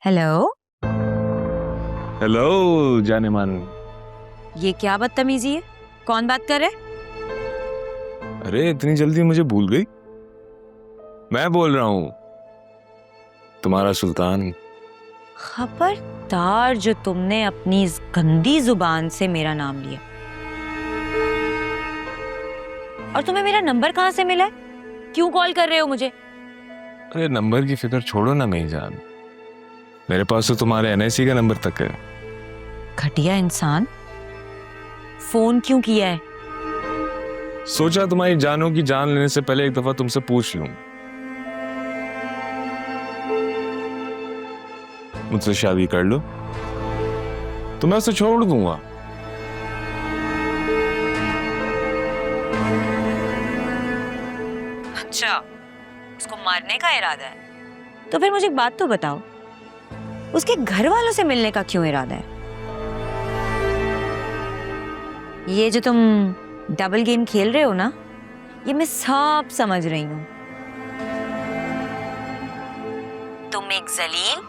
Hello. Hello जाने मन। ये क्या बदतमीजी है? कौन बात कर रहे? अरे इतनी जल्दी मुझे भूल गई? मैं बोल रहा हूँ, तुम्हारा सुल्तान। खबरदार जो तुमने अपनी इस गंदी जुबान से मेरा नाम लिया। और तुम्हें मेरा नंबर कहाँ से मिला है? क्यों कॉल कर रहे हो मुझे? अरे नंबर की फिक्र छोड़ो ना मेरी जान, मेरे पास तो तुम्हारे एनआईसी का नंबर तक है। घटिया इंसान, फोन क्यों किया है? सोचा तुम्हारी जानों की जान लेने से पहले एक दफा तुमसे पूछ लूं, मुझसे शादी कर लो तो मैं उसे छोड़ दूंगा। अच्छा, उसको मारने का इरादा है? तो फिर मुझे एक बात तो बताओ, उसके घर वालों से मिलने का क्यों इरादा है? ये जो तुम डबल गेम खेल रहे हो ना, ये मैं सब समझ रही हूं। तुम एक जलील,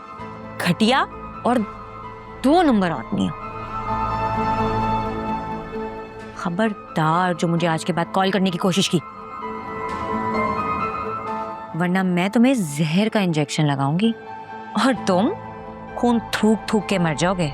घटिया और 2 नंबर आदमी हो। खबरदार जो मुझे आज के बाद कॉल करने की कोशिश की, वरना मैं तुम्हें जहर का इंजेक्शन लगाऊंगी और तुम खून थूक थूक के मर जाओगे।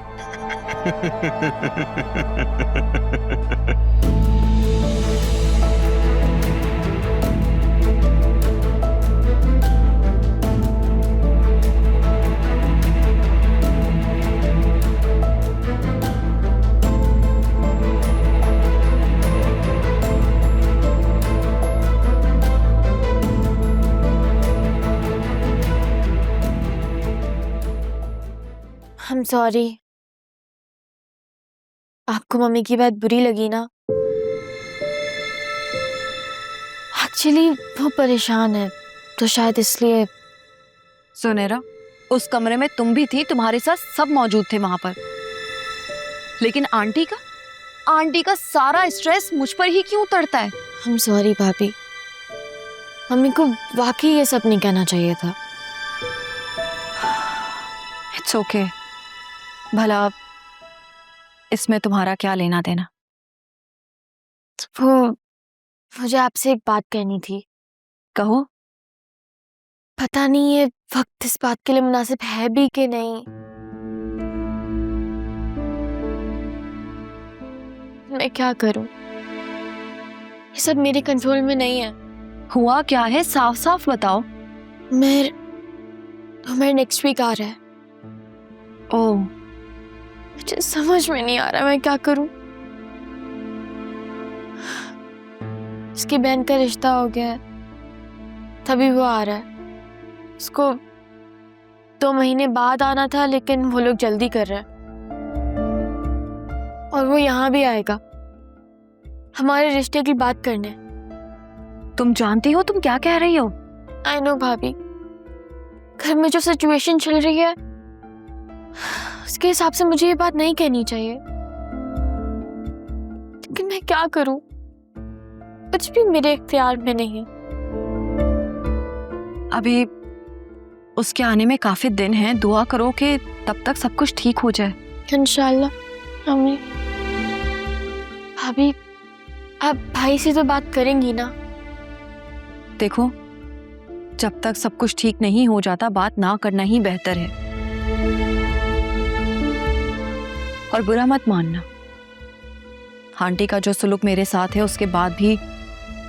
I'm sorry. आपको मम्मी की बात बुरी लगी ना? एक्चुअली वो परेशान है तो शायद इसलिए। सुनेरा, उस कमरे में तुम भी थी, तुम्हारे साथ सब मौजूद थे वहां पर, लेकिन आंटी का सारा स्ट्रेस मुझ पर ही क्यों उतरता है? I'm sorry भाभी, मम्मी को वाकई ये सब नहीं कहना चाहिए था। It's okay. भला इसमें तुम्हारा क्या लेना देना? वो मुझे आपसे एक बात कहनी थी। कहो। पता नहीं ये वक्त इस बात के लिए मुनासिब है भी कि नहीं। मैं क्या करूं? ये सब मेरे कंट्रोल में नहीं है। हुआ क्या है, साफ साफ बताओ। मेरे नेक्स्ट वीक आ रहा है। ओह, मुझे समझ में नहीं आ रहा मैं क्या करूं। उसकी बहन का रिश्ता हो गया है, तभी वो आ रहा है। उसको 2 महीने बाद आना था, लेकिन वो लोग जल्दी कर रहे हैं और वो यहाँ भी आएगा हमारे रिश्ते की बात करने। तुम जानती हो तुम क्या कह रही हो? आई नो भाभी, घर में जो सिचुएशन चल रही है उसके हिसाब से मुझे ये बात नहीं कहनी चाहिए, लेकिन मैं क्या करूं? कुछ भी मेरे इख्तियार में नहीं है। अभी उसके आने में काफी दिन हैं, दुआ करो कि तब तक सब कुछ ठीक हो जाए। इंशाल्लाह। आमीन। भाभी, आप भाई से तो बात करेंगी ना? देखो, जब तक सब कुछ ठीक नहीं हो जाता बात ना करना ही बेहतर है। और बुरा मत मानना, आंटी का जो सुलूक मेरे साथ है उसके बाद भी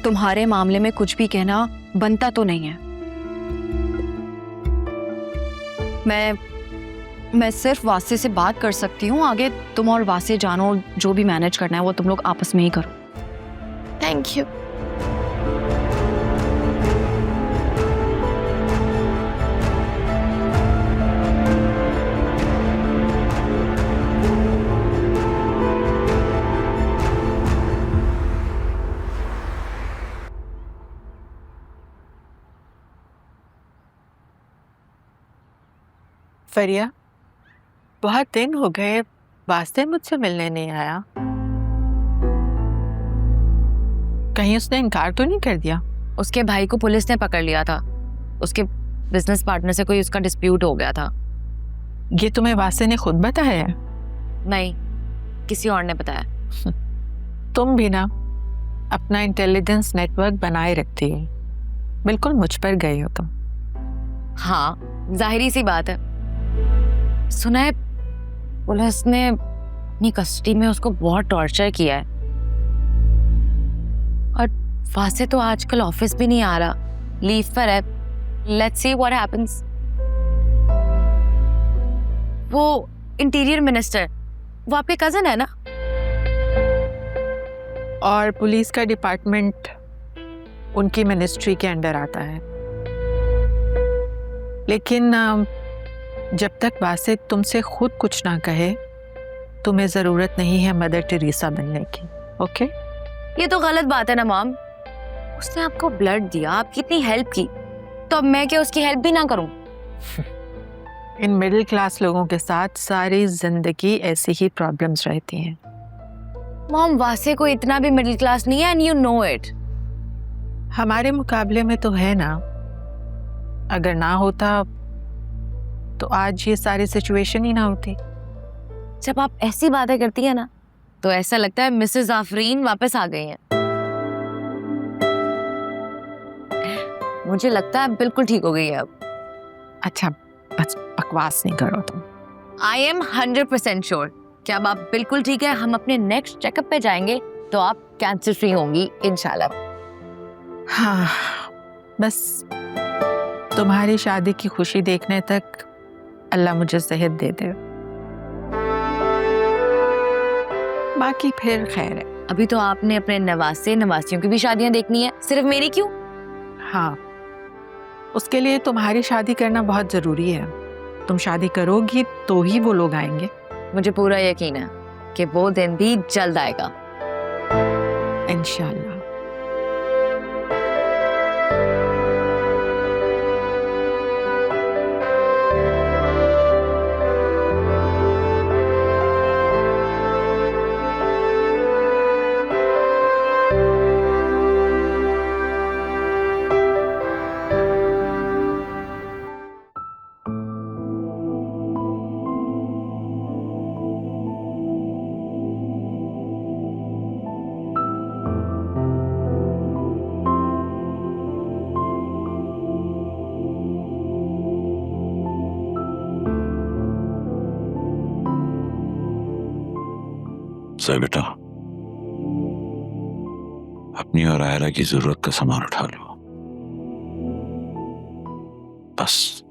तुम्हारे मामले में कुछ भी कहना बनता तो नहीं है। मैं सिर्फ वासे से बात कर सकती हूँ, आगे तुम और वासे जानो, जो भी मैनेज करना है वो तुम लोग आपस में ही करो। Thank you. फरिया, बहुत दिन हो गए, वास्ते मुझसे मिलने नहीं आया। कहीं उसने इनकार तो नहीं कर दिया? उसके भाई को पुलिस ने पकड़ लिया था। उसके बिजनेस पार्टनर से कोई उसका डिस्प्यूट हो गया था। ये तुम्हें वासे ने खुद बताया? नहीं, किसी और ने बताया। तुम भी ना अपना इंटेलिजेंस नेटवर्क बनाए रखती हो, बिल्कुल मुझ पर गए हो तुम। हाँ, जाहिरी सी बात है। सुना है पुलिस ने अपनी कस्टडी में उसको बहुत टॉर्चर किया है, और वासे तो आजकल ऑफिस भी नहीं आ रहा, लीव पर है। Let's see what happens. वो इंटीरियर मिनिस्टर, वो आपके कजन है ना? और पुलिस का डिपार्टमेंट उनकी मिनिस्ट्री के अंडर आता है। लेकिन जब तक वासे तुमसे खुद कुछ ना कहे, तुम्हें जरूरत नहीं है मदर टेरेसा बनने की। ओके? ये तो गलत बात है ना मॉम। उसने आपको ब्लड दिया, आपकी इतनी हेल्प की, तो अब मैं क्या उसकी हेल्प भी ना करूं? इन मिडिल क्लास लोगों के साथ सारी जिंदगी ऐसी ही प्रॉब्लम्स रहती हैं। मॉम, वासे को इतना भी मिडिल क्लास नहीं है, एंड यू नो इट। हमारे मुकाबले में तो है ना। अगर ना होता तो आज ये सारी सिचुएशन ही ना होती। जब आप ऐसी बातें करती है ना, तो ऐसा लगता है मिसेस आफरीन वापस आ गई हैं। मुझे लगता है बिल्कुल ठीक हो गई है अब। अच्छा, बस बकवास नहीं करो तुम। आई एम 100% श्योर कि अब आप बिल्कुल ठीक है। हम अपने नेक्स्ट चेकअप पे जाएंगे तो आप कैंसर फ्री होंगी इंशाल्लाह। हाँ, बस तुम्हारी शादी की खुशी देखने तक अल्लाह मुझे सेहत दे दे, बाकी फिर खैर है। अभी तो आपने अपने नवासे नवासियों की भी शादियां देखनी है, सिर्फ मेरी क्यों? हाँ, उसके लिए तुम्हारी शादी करना बहुत जरूरी है। तुम शादी करोगी तो ही वो लोग आएंगे। मुझे पूरा यकीन है कि वो दिन भी जल्द आएगा, इंशाल्लाह। सही बेटा, अपनी और आयरा की जरूरत का सामान उठा लो, बस।